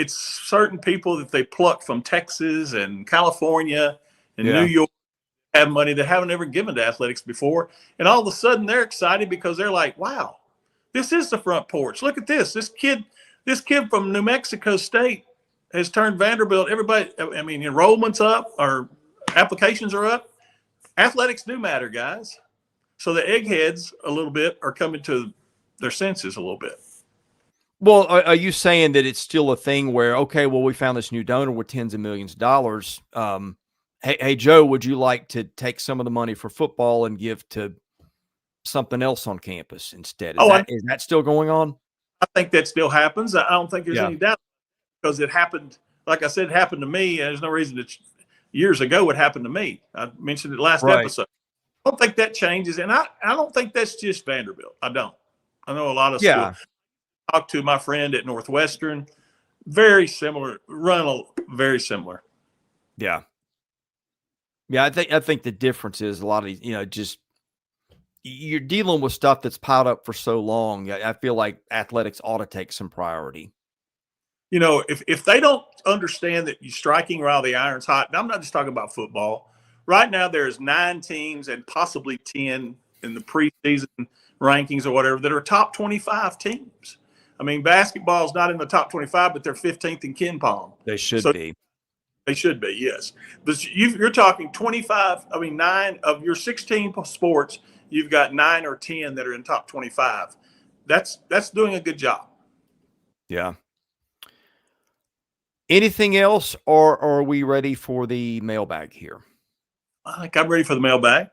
S2: certain people that they pluck from Texas and California and New York, have money that haven't ever given to athletics before. And all of a sudden they're excited because they're like, wow, this is the front porch. Look at this. This kid from New Mexico State has turned Vanderbilt. Everybody, I mean, enrollment's up or applications are up. Athletics do matter, guys. So the eggheads a little bit are coming to their senses a little bit.
S1: Well, are you saying that it's still a thing where, okay, well, we found this new donor with tens of millions of dollars. Hey, Joe, would you like to take some of the money for football and give to something else on campus instead? Is that still going on?
S2: I think that still happens. I don't think there's any doubt because it happened. Like I said, it happened to me. There's no reason to. Years ago, it happened to me. I mentioned it last episode. I don't think that changes, and I don't think that's just Vanderbilt. I don't. I know a lot of schools. I talked to my friend at Northwestern. Very similar. Very similar.
S1: Yeah. Yeah, I think the difference is a lot of these, just you're dealing with stuff that's piled up for so long. I feel like athletics ought to take some priority.
S2: If they don't understand that you're striking while the iron's hot, and I'm not just talking about football. Right now, there's 9 teams and possibly 10 in the preseason rankings or whatever that are top 25 teams. I mean, basketball is not in the top 25, but they're 15th in Ken Palm.
S1: They should be.
S2: They should be, yes. But you're talking 9 of your 16 sports, you've got 9 or 10 that are in top 25. That's doing a good job.
S1: Yeah. Anything else, or are we ready for the mailbag here?
S2: I think I'm ready for the mailbag.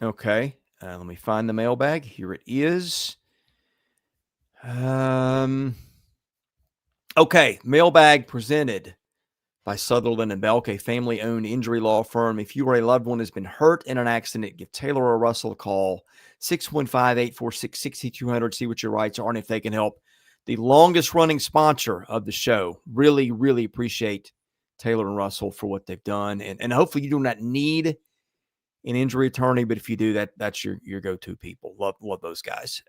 S1: Okay. Let me find the mailbag. Here it is. Okay. Mailbag presented by Sutherland and Belk, a family-owned injury law firm. If you or a loved one has been hurt in an accident, give Taylor or Russell a call, 615-846-6200. See what your rights are and if they can help. The longest-running sponsor of the show. Really, really appreciate Taylor and Russell for what they've done. And hopefully you do not need an injury attorney, but if you do, that's your go-to people. Love those guys.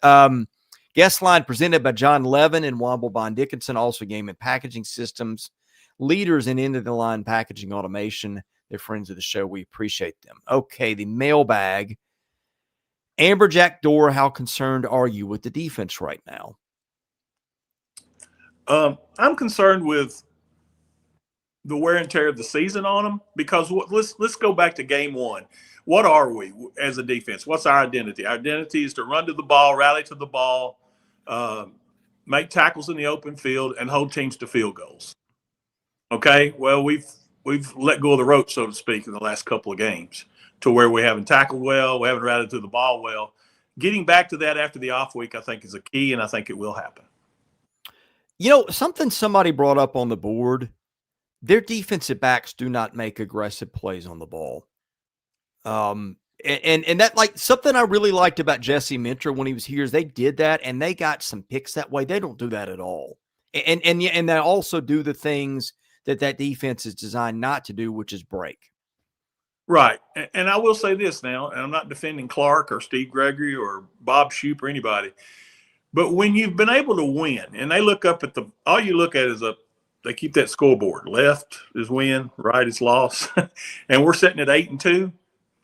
S1: Guest line presented by John Levin and Womble Bond Dickinson, also Game and Packaging Systems, leaders in end-of-the-line packaging automation. They're friends of the show. We appreciate them. Okay, the mailbag. Amberjack Door, how concerned are you with the defense right now?
S2: I'm concerned with the wear and tear of the season on them because let's go back to game one. What are we as a defense? What's our identity? Our identity is to run to the ball, rally to the ball, make tackles in the open field, and hold teams to field goals. Okay, well, we've let go of the rope, so to speak, in the last couple of games to where we haven't tackled well, we haven't rallied to the ball well. Getting back to that after the off week, I think, is a key, and I think it will happen.
S1: You know, something somebody brought up on the board, their defensive backs do not make aggressive plays on the ball. And that, like, something I really liked about Jesse Minter when he was here is they did that and they got some picks that way. They don't do that at all. And they also do the things that defense is designed not to do, which is break.
S2: Right. And I will say this now, and I'm not defending Clark or Steve Gregory or Bob Shoup or anybody, but when you've been able to win and they look up at all you look at is they keep that scoreboard. Left is win, right is loss. And we're sitting at 8-2.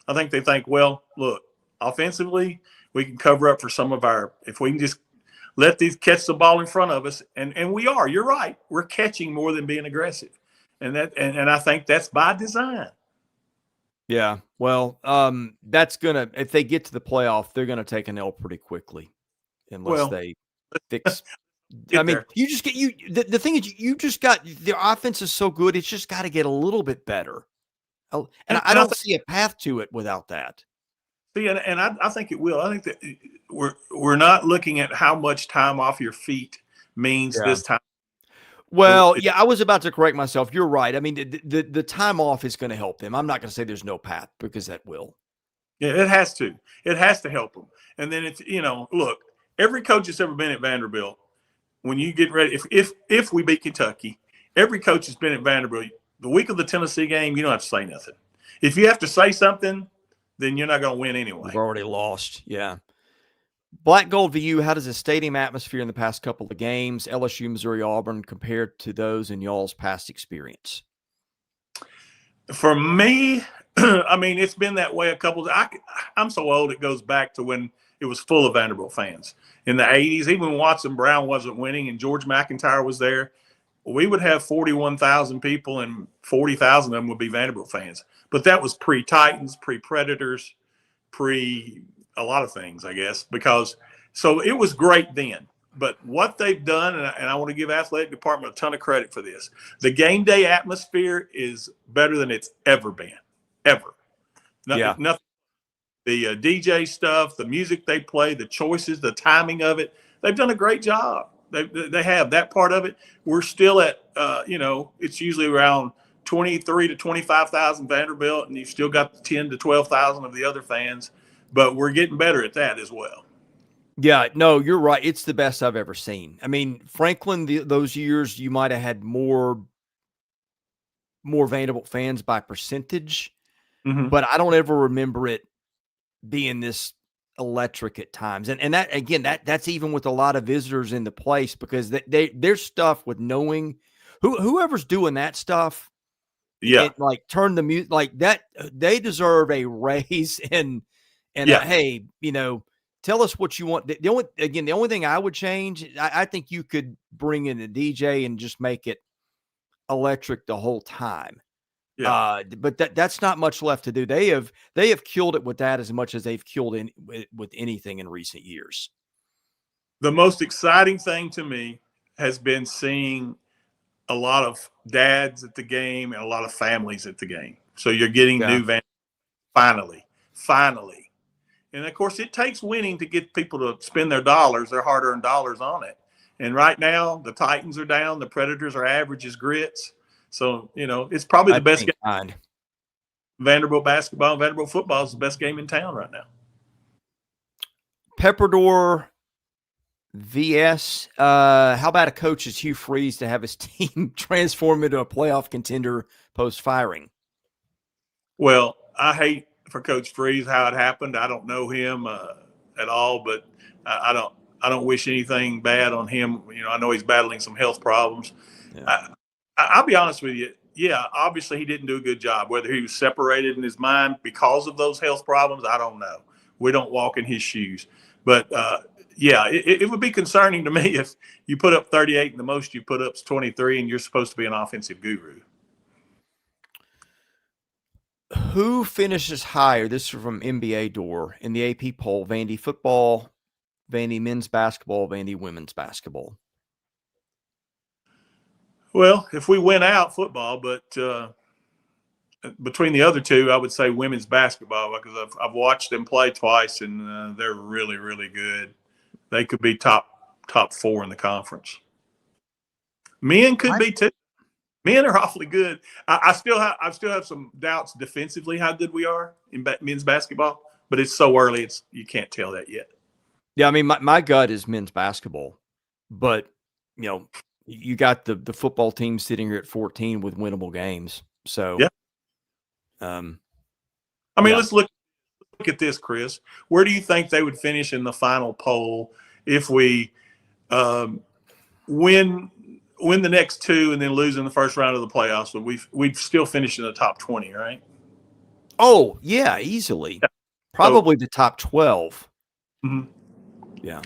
S2: I think they think, well, look, offensively, we can cover up for some of if we can just let these catch the ball in front of us. And we are, you're right. We're catching more than being aggressive. And I think that's by design.
S1: Yeah. Well, that's if they get to the playoff, they're gonna take an L pretty quickly unless they fix. I mean, you just get the thing is you just got their offense is so good, it's just got to get a little bit better. And I don't see a path to it without that.
S2: See, and I think it will. I think that we're not looking at how much time off your feet means this time.
S1: Well, yeah, I was about to correct myself. You're right. I mean, the time off is going to help them. I'm not going to say there's no path because that will.
S2: Yeah, it has to. It has to help them. And then it's look, every coach that's ever been at Vanderbilt, when you get ready, if we beat Kentucky, every coach has been at Vanderbilt. The week of the Tennessee game, you don't have to say nothing. If you have to say something, then you're not going to win anyway.
S1: You've already lost. Yeah. Black Gold VU, how does the stadium atmosphere in the past couple of games, LSU, Missouri, Auburn, compared to those in y'all's past experience?
S2: For me, I mean, it's been that way a couple of I'm so old, it goes back to when it was full of Vanderbilt fans. In the 80s, even when Watson Brown wasn't winning and George McIntyre was there, we would have 41,000 people and 40,000 of them would be Vanderbilt fans. But that was pre-Titans, pre-Predators, a lot of things, I guess, so it was great then. But what they've done, and I want to give athletic department a ton of credit for this, the game day atmosphere is better than it's ever been, ever. Nothing. The DJ stuff, the music they play, the choices, the timing of it, they've done a great job. They have that part of it. We're still at, it's usually around 23 to 25,000 Vanderbilt, and you've still got 10 to 12,000 of the other fans. But we're getting better at that as well.
S1: Yeah, no, you're right. It's the best I've ever seen. I mean, Franklin, those years you might have had more Vanderbilt fans by percentage, but I don't ever remember it being this electric at times. And that, again, that's even with a lot of visitors in the place because their stuff with knowing whoever's doing that stuff.
S2: Yeah.
S1: Like turn the music like that. They deserve a raise and hey, tell us what you want. The only thing I would change, I think you could bring in a DJ and just make it electric the whole time. Yeah. But that's not much left to do. They have killed it with that as much as they've killed with anything in recent years.
S2: The most exciting thing to me has been seeing a lot of dads at the game and a lot of families at the game. So you're getting new finally. And of course, it takes winning to get people to spend their hard-earned dollars on it. And right now, the Titans are down. The Predators are average as grits. So, it's probably the best game.
S1: Kind.
S2: Vanderbilt basketball and Vanderbilt football is the best game in town right now.
S1: Pepperdor VS. How about a coach as Hugh Freeze to have his team transform into a playoff contender post firing?
S2: Well, I hate for Coach Freeze how it happened. I don't know him at all, but I don't wish anything bad on him. I know he's battling some health problems.
S1: Yeah.
S2: I'll be honest with you. Yeah, obviously he didn't do a good job. Whether he was separated in his mind because of those health problems, I don't know. We don't walk in his shoes. But, yeah, it would be concerning to me if you put up 38 and the most you put up is 23 and you're supposed to be an offensive guru.
S1: Who finishes higher? This is from NBA Door in the AP poll: Vandy football, Vandy men's basketball, Vandy women's basketball.
S2: Well, if we win out football, but between the other two, I would say women's basketball because I've watched them play twice and they're really, really good. They could be top 4 in the conference. Men could be too. Men are awfully good. I still have some doubts defensively how good we are in men's basketball, but it's so early, you can't tell that yet.
S1: Yeah, I mean, my gut is men's basketball, but you got the football team sitting here at 14 with winnable games. So,
S2: yeah. Let's look at this, Chris. Where do you think they would finish in the final poll if we win the next 2 and then lose in the first round of the playoffs? But we'd still finish in the top 20, right?
S1: Oh, yeah, easily. Yeah. Probably the top 12.
S2: Mm-hmm.
S1: Yeah.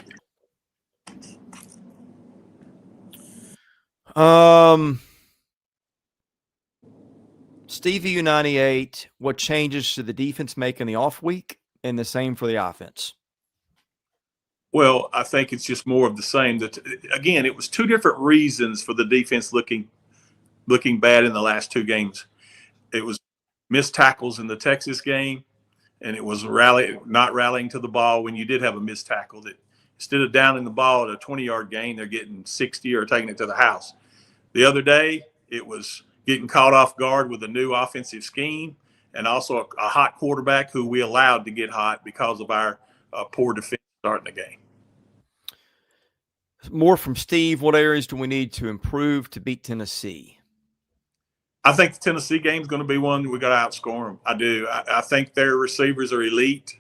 S1: Stevie U98, what changes should the defense make in the off week, and the same for the offense?
S2: Well, I think it's just more of the same. That again, it was 2 different reasons for the defense looking bad in the last 2 games. It was missed tackles in the Texas game, and it was not rallying to the ball when you did have a missed tackle. That instead of downing the ball at a 20-yard gain, they're getting 60 or taking it to the house. The other day, it was getting caught off guard with a new offensive scheme and also a hot quarterback who we allowed to get hot because of our poor defense starting the game.
S1: More from Steve. What areas do we need to improve to beat Tennessee?
S2: I think the Tennessee game is going to be one we got to outscore them. I do. I think their receivers are elite.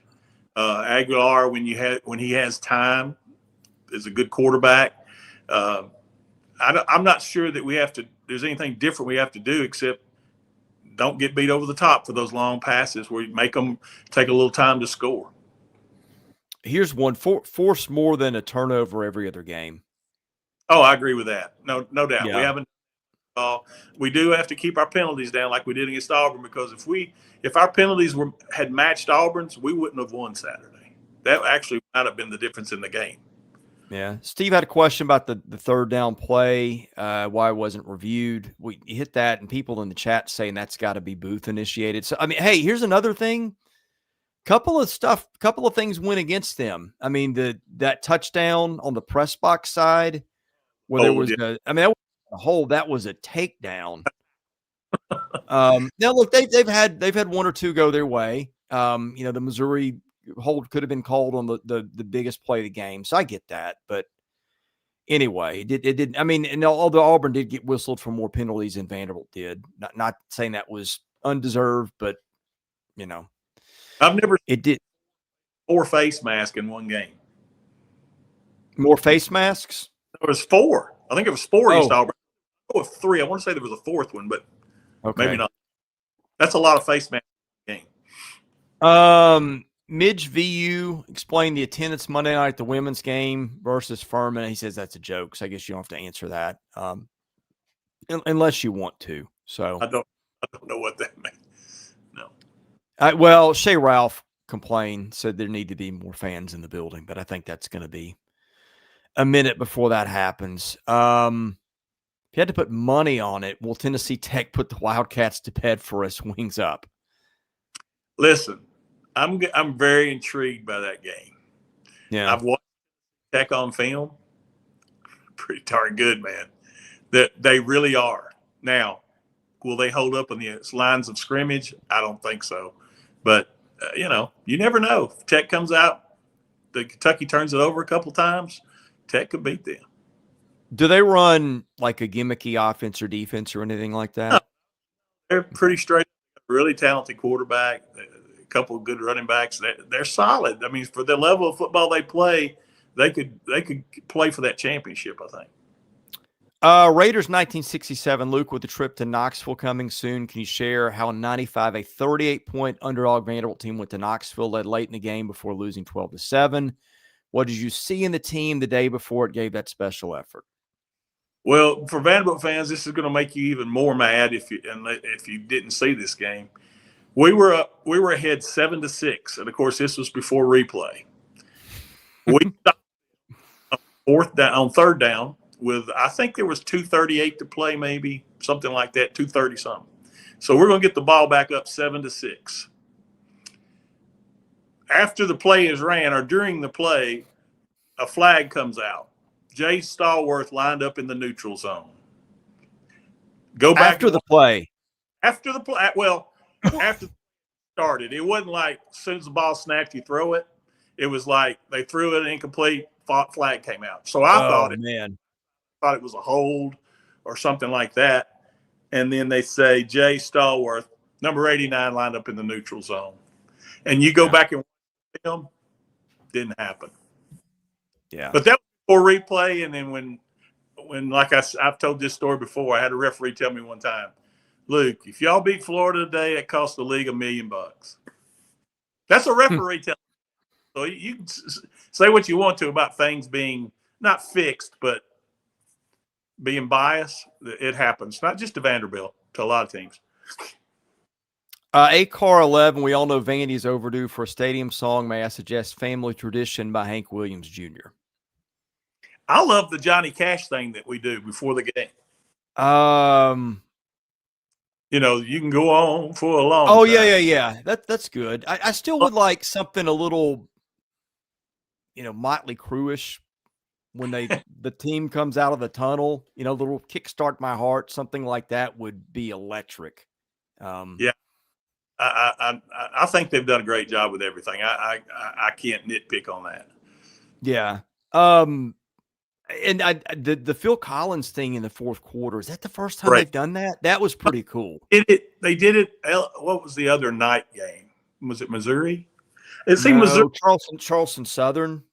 S2: Aguilar, when he has time, is a good quarterback. I'm not sure that there's anything different we have to do except don't get beat over the top for those long passes where you make them take a little time to score.
S1: Here's one: force more than a turnover every other game.
S2: Oh, I agree with that. No doubt.
S1: Yeah.
S2: We haven't. We do have to keep our penalties down like we did against Auburn because if our penalties had matched Auburn's, we wouldn't have won Saturday. That actually might have been the difference in the game.
S1: Yeah. Steve had a question about the third down play, why it wasn't reviewed. We hit that, and people in the chat saying that's got to be Booth initiated. So, I mean, hey, here's another thing. Couple of things went against them. I mean, that touchdown on the press box side where there was that was a hold, that was a takedown. Now look, they've had 1 or 2 go their way. The Missouri hold could have been called on the biggest play of the game. So I get that. But anyway, it didn't. I mean, and although Auburn did get whistled for more penalties than Vanderbilt did, not saying that was undeserved, but
S2: I've never
S1: it did
S2: 4 face masks in one game.
S1: More face masks?
S2: There was 4. I think it was 4 against Auburn. Oh, 3. I want to say there was a 4th one, but maybe not. That's a lot of face masks in the game.
S1: Midge VU explained the attendance Monday night at the women's game versus Furman. He says that's a joke, so I guess you don't have to answer that unless you want to. So
S2: I don't know what that means. No.
S1: Well, Shea Ralph complained, said there need to be more fans in the building, but I think that's going to be a minute before that happens. If you had to put money on it, will Tennessee Tech put the Wildcats to bed for us? Wings up.
S2: Listen, I'm very intrigued by that game.
S1: Yeah,
S2: I've watched Tech on film. Pretty darn good, man. That they really are. Now, will they hold up on the lines of scrimmage? I don't think so. But, you never know. If Tech comes out, the Kentucky turns it over a couple times, Tech could beat them.
S1: Do they run like a gimmicky offense or defense or anything like that?
S2: They're pretty straight, really talented quarterback, a couple of good running backs. They're solid. I mean, for the level of football they play, they could play for that championship, I think.
S1: Raiders 1967, Luke, with the trip to Knoxville coming soon. Can you share how in 95, a 38-point underdog Vanderbilt team went to Knoxville, led late in the game before losing 12-7? What did you see in the team the day before it gave that special effort?
S2: Well, for Vanderbilt fans, this is going to make you even more mad if you didn't see this game. We were ahead 7-6, and of course this was before replay. We stopped on third down with, I think there was 2:38 to play, maybe something like that, 2:30 something. So we're going to get the ball back up 7-6. After the play is ran, or during the play, a flag comes out. Jay Stallworth lined up in the neutral zone. Go back
S1: after the play.
S2: After the play, well, after it started, it wasn't like as soon as the ball snapped, you throw it. It was like they threw it incomplete, flag came out. So I thought it was a hold or something like that. And then they say Jay Stallworth, number 89, lined up in the neutral zone. And you go back and watch film, didn't happen.
S1: Yeah.
S2: But that was for replay. And then when like I've told this story before, I had a referee tell me one time, Luke, if y'all beat Florida today, it cost the league $1 million. That's a referee telling. So you can say what you want to about things being not fixed, but being biased. It happens, not just to Vanderbilt, to a lot of teams.
S1: ACAR 11, we all know Vandy's overdue for a stadium song. May I suggest Family Tradition by Hank Williams Jr.?
S2: I love the Johnny Cash thing that we do before the game. You can go on for a long time.
S1: Yeah. That's good. I still would like something a little, Motley Crue-ish when the team comes out of the tunnel, the little Kickstart My Heart, something like that would be electric.
S2: Yeah. I think they've done a great job with everything. I can't nitpick on that.
S1: Yeah. And the Phil Collins thing in the fourth quarter, is that the first time they've done that? That was pretty cool.
S2: They did it. What was the other night game? Was it Missouri? It seemed Missouri.
S1: Charleston Southern.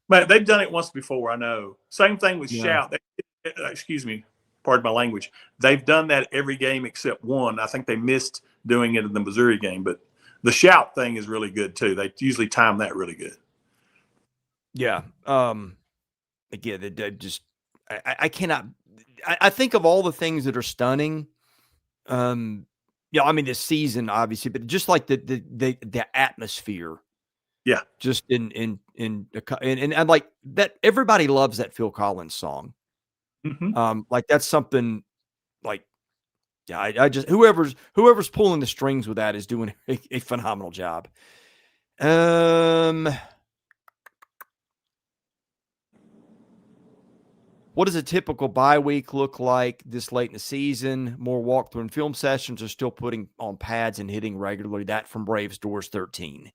S2: But they've done it once before, I know. Same thing with Shout. Excuse me, pardon my language. They've done that every game except one. I think they missed doing it in the Missouri game, but the Shout thing is really good too. They usually time that really good.
S1: Yeah. Again, they just I cannot. I think of all the things that are stunning. I mean the season obviously, but just like the atmosphere.
S2: Yeah,
S1: just in like that. Everybody loves that Phil Collins song.
S2: Mm-hmm.
S1: Like that's something. Like, yeah, I just whoever's pulling the strings with that is doing a phenomenal job. What does a typical bye week look like this late in the season? More walkthrough and film sessions, or still putting on pads and hitting regularly? That from Braves Doors 13.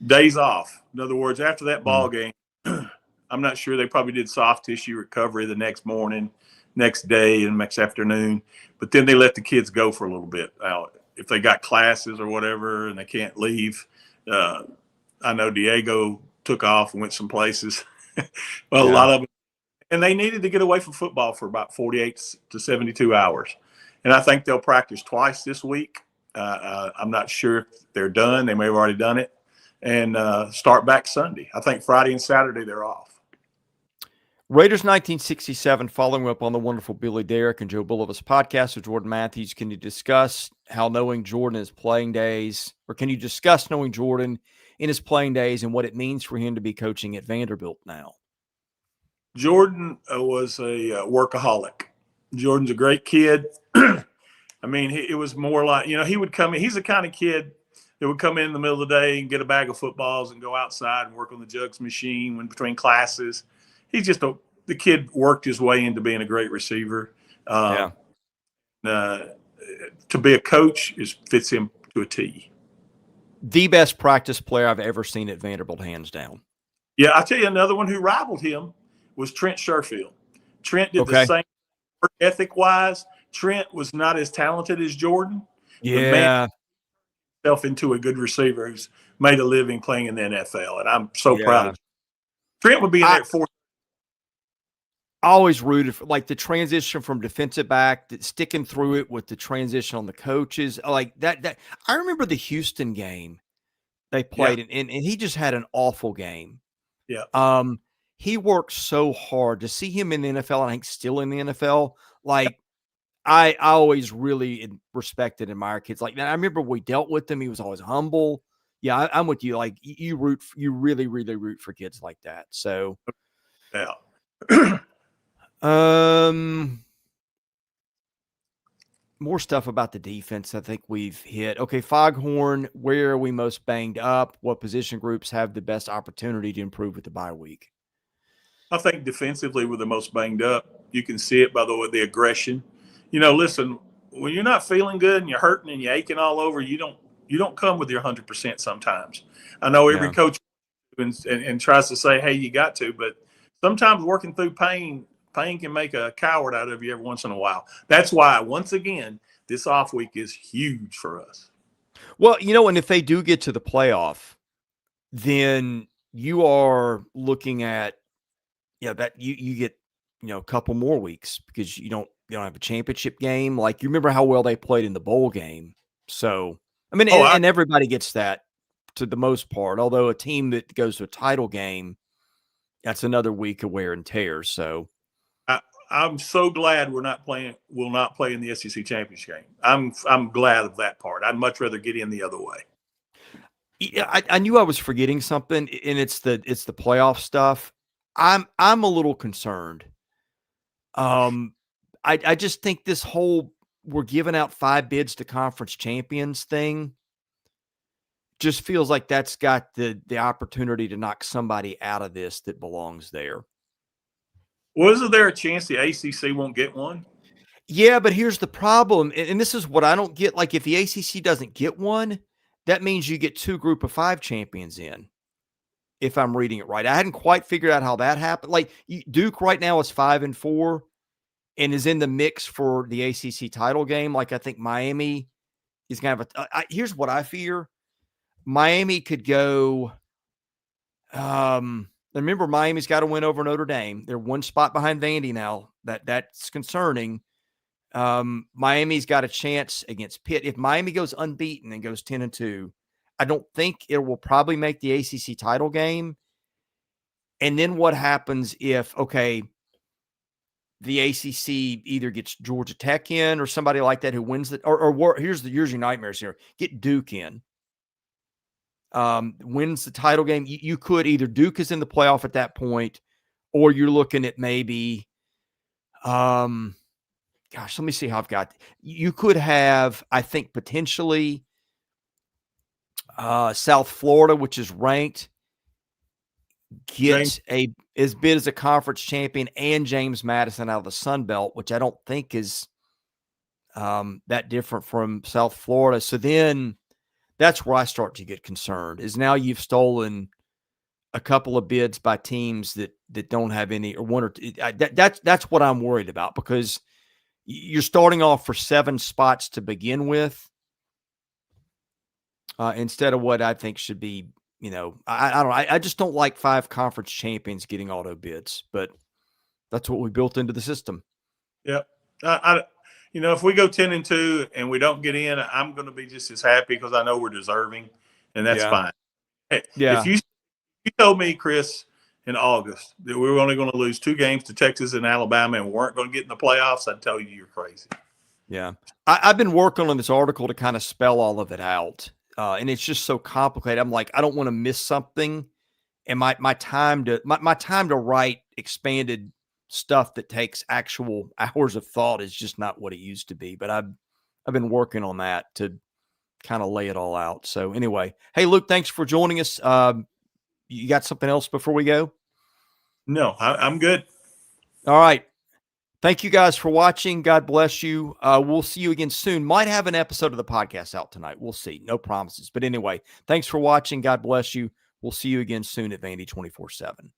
S2: Days off. In other words, after that ball game, I'm not sure, they probably did soft tissue recovery the next morning, next day, and next afternoon. But then they let the kids go for a little bit. If they got classes or whatever and they can't leave, I know Diego took off and went some places. A lot of them. And they needed to get away from football for about 48 to 72 hours. And I think they'll practice twice this week. I'm not sure if they're done. They may have already done it. And start back Sunday. I think Friday and Saturday they're off.
S1: Raiders 1967, following up on the wonderful Billy Derrick and Joe Bullivis podcast with Jordan Matthews. Can you discuss how knowing Jordan in his playing days, or can you discuss knowing Jordan in his playing days and what it means for him to be coaching at Vanderbilt now?
S2: Jordan was a workaholic. Jordan's a great kid. I mean, it was more like, he would come in. He's the kind of kid that would come in the middle of the day and get a bag of footballs and go outside and work on the jugs machine when between classes. He's just the kid worked his way into being a great receiver. to be a coach fits him to a T.
S1: The best practice player I've ever seen at Vanderbilt, hands down.
S2: Yeah, I'll tell you another one who rivaled him was Trent Sherfield. Trent did the same work ethic-wise. Trent was not as talented as Jordan, but man, himself into a good receiver who's made a living playing in the NFL, and I'm so proud of him. Trent would be in there at 4.
S1: I always rooted for like the transition from defensive back, sticking through it with the transition on the coaches. Like that I remember the Houston game they played, and he just had an awful game.
S2: Yeah.
S1: He worked so hard. To see him in the NFL, and I think still in the NFL, like I always really respected and admired kids like that. I remember we dealt with him. He was always humble. Yeah, I'm with you. Like you really, really root for kids like that. So
S2: yeah.
S1: More stuff about the defense I think we've hit. Okay, Foghorn, where are we most banged up? What position groups have the best opportunity to improve with the bye week?
S2: I think defensively we're the most banged up. You can see it by the aggression. Listen, when you're not feeling good and you're hurting and you're aching all over, you don't come with your 100% sometimes. I know every coach and tries to say, hey, you got to, but sometimes working through pain can make a coward out of you every once in a while. That's why, once again, this off week is huge for us.
S1: Well, and if they do get to the playoff, then you are looking at, that you get, a couple more weeks because you don't have a championship game. Like you remember how well they played in the bowl game. So, I mean, and everybody gets that to the most part, although a team that goes to a title game, that's another week of wear and tear. So
S2: I'm so glad we'll not play in the SEC championship game. I'm glad of that part. I'd much rather get in the other way.
S1: Yeah, I knew I was forgetting something, and it's the playoff stuff. I'm a little concerned. I just think this whole we're giving out 5 bids to conference champions thing just feels like that's got the opportunity to knock somebody out of this that belongs there.
S2: Well, isn't there a chance the ACC won't get one?
S1: Yeah, but here's the problem, and this is what I don't get. Like, if the ACC doesn't get one, that means you get 2 group of 5 champions in, if I'm reading it right. I hadn't quite figured out how that happened. Like, Duke right now is 5-4 and is in the mix for the ACC title game. Like, I think Miami is going to have here's what I fear. Miami could go remember, Miami's got to win over Notre Dame. They're 1 spot behind Vandy now. That's concerning. Miami's got a chance against Pitt. If Miami goes unbeaten and goes 10-2, I don't think it will probably make the ACC title game. And then what happens if, the ACC either gets Georgia Tech in or somebody like that who wins it, or here's your nightmares here. Get Duke in. Wins the title game. You could either Duke is in the playoff at that point, or you're looking at maybe, let me see how I've got. You could have, I think, potentially South Florida, which is ranked, get as bid as a conference champion, and James Madison out of the Sun Belt, which I don't think is that different from South Florida. So then that's where I start to get concerned, is now you've stolen a couple of bids by teams that don't have any, or one or two. That's what I'm worried about, because you're starting off for 7 spots to begin with, instead of what I think should be, I don't know. I just don't like 5 conference champions getting auto bids, but that's what we built into the system.
S2: Yep. If we go 10-2 and we don't get in, I'm going to be just as happy, because I know we're deserving, and that's fine.
S1: Yeah.
S2: If you told me, Chris, in August that we were only going to lose 2 games to Texas and Alabama and we weren't going to get in the playoffs, I'd tell you you're crazy.
S1: Yeah. I've been working on this article to kind of spell all of it out. And it's just so complicated. I'm like, I don't want to miss something. And my time to write expanded stuff that takes actual hours of thought is just not what it used to be. But I've been working on that to kind of lay it all out. So anyway, hey, Luke, thanks for joining us. You got something else before we go?
S2: No, I'm good.
S1: All right. Thank you guys for watching. God bless you. We'll see you again soon. Might have an episode of the podcast out tonight. We'll see. No promises. But anyway, thanks for watching. God bless you. We'll see you again soon at Vandy 24/7.